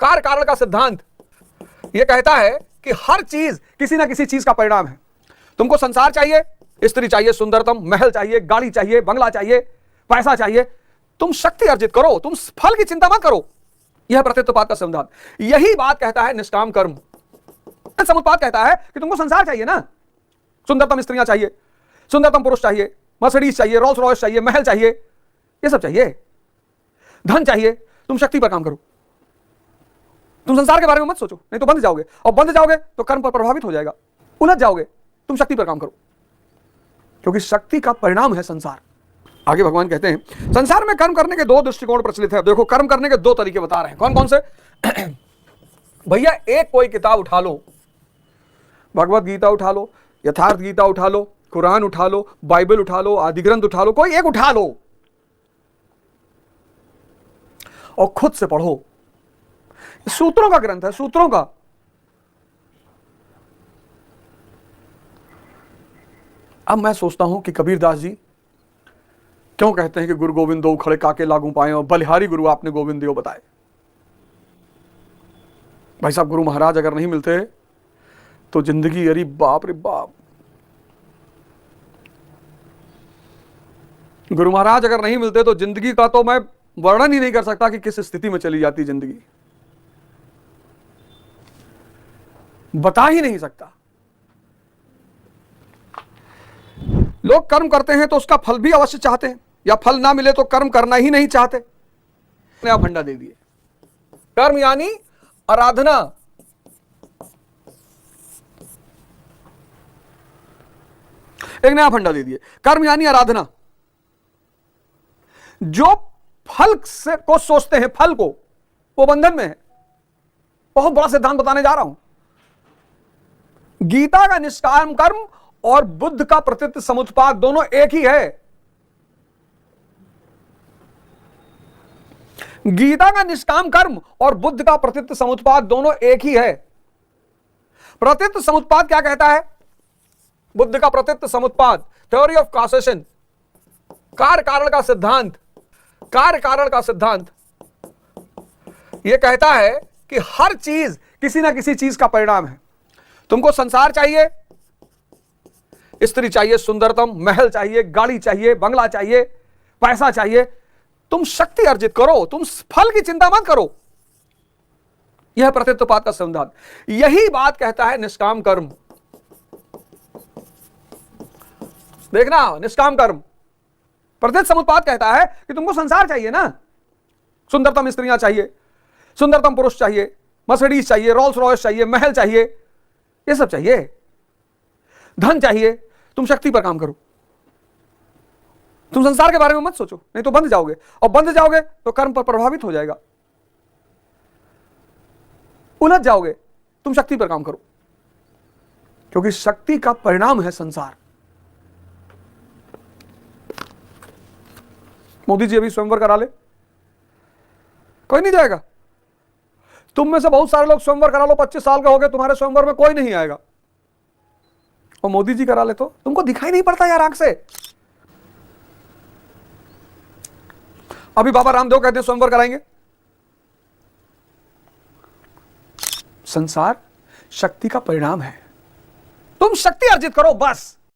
कार्य कारण का सिद्धांत यह कहता है कि हर चीज किसी ना किसी चीज का परिणाम है। तुमको संसार चाहिए, स्त्री चाहिए, सुंदरतम महल चाहिए, गाड़ी चाहिए, बंगला चाहिए, पैसा चाहिए, तुम शक्ति अर्जित करो, तुम फल की चिंता मत करो। यह प्रतित्वपाद का सिद्धांत, यही बात कहता है निष्काम कर्म। समुत्पाद कहता है कि तुमको संसार चाहिए ना, सुंदरतम स्त्रियां चाहिए, सुंदरतम पुरुष चाहिए, मर्सिडीज चाहिए, रोल्स रॉयस चाहिए, महल चाहिए, ये सब चाहिए, धन चाहिए, तुम शक्ति पर काम करो। तुम संसार के बारे में मत सोचो, नहीं तो बंध जाओगे, और बंध जाओगे तो कर्म पर प्रभावित हो जाएगा, उलझ जाओगे। तुम शक्ति पर काम करो, क्योंकि शक्ति का परिणाम है संसार। आगे भगवान कहते हैं संसार में कर्म करने के दो दृष्टिकोण प्रचलित है। देखो कर्म करने के दो तरीके बता रहे हैं, कौन कौन से। भैया एक कोई किताब उठा लो, भगवत गीता उठा लो, यथार्थ गीता उठा लो, कुरान उठा लो, बाइबल उठा लो, आदि ग्रंथ उठा लो, कोई एक उठा लो और खुद से पढ़ो। सूत्रों का ग्रंथ है, सूत्रों का। अब मैं सोचता हूं कि कबीरदास जी क्यों कहते हैं कि गुरु गोविंद दो खड़े काके लागू पाए और बलिहारी गुरु आपने गोविंद देव बताए। भाई साहब गुरु महाराज अगर नहीं मिलते तो जिंदगी, अरे बाप रे बाप, गुरु महाराज अगर नहीं मिलते तो जिंदगी का तो मैं वर्णन ही नहीं कर सकता कि किस स्थिति में चली जाती जिंदगी, बता ही नहीं सकता। लोग कर्म करते हैं तो उसका फल भी अवश्य चाहते हैं, या फल ना मिले तो कर्म करना ही नहीं चाहते। नया फंडा दे दिए, कर्म यानी आराधना। एक नया फंडा दे दिए, कर्म यानी आराधना। जो फल से को सोचते हैं, फल को, वो बंधन में है। बहुत बड़ा सिद्धांत बताने जा रहा हूं। गीता का निष्काम कर्म और बुद्ध का प्रतीत समुत्पाद दोनों एक ही है। गीता का निष्काम कर्म और बुद्ध का प्रतीत समुत्पाद दोनों एक ही है। प्रतीत समुत्पाद क्या कहता है? बुद्ध का प्रतीत समुत्पाद, थ्योरी ऑफ कॉसेशन, कार्य कारण का सिद्धांत, कार्य कारण का सिद्धांत यह कहता है कि हर चीज किसी ना किसी चीज का परिणाम है। तुमको संसार चाहिए, स्त्री चाहिए, सुंदरतम महल चाहिए, गाड़ी चाहिए, बंगला चाहिए, पैसा चाहिए, तुम शक्ति अर्जित करो, तुम फल की चिंता मत करो। यह प्रतित्वपाद का सिद्धांत, यही बात कहता है निष्काम कर्म। देखना, निष्काम कर्म। प्रतित समुत्पाद कहता है कि तुमको संसार चाहिए ना, सुंदरतम स्त्रियां चाहिए, सुंदरतम पुरुष चाहिए, मर्सिडीज चाहिए, रोल्स रॉयस चाहिए, महल चाहिए, ये सब चाहिए, धन चाहिए, तुम शक्ति पर काम करो। तुम संसार के बारे में मत सोचो, नहीं तो बंध जाओगे, और बंध जाओगे तो कर्म पर प्रभावित हो जाएगा, उलझ जाओगे। तुम शक्ति पर काम करो, क्योंकि शक्ति का परिणाम है संसार। मोदी जी अभी स्वयंवर करा ले, कोई नहीं जाएगा। तुम में से बहुत सारे लोग स्वयंवर करा लो, 25 साल का हो गए, तुम्हारे स्वयंवर में कोई नहीं आएगा। और मोदी जी करा ले तो तुमको दिखाई नहीं पड़ता यार आंख से। अभी बाबा रामदेव कहते हैं स्वयंवर कराएंगे। संसार शक्ति का परिणाम है, तुम शक्ति अर्जित करो बस।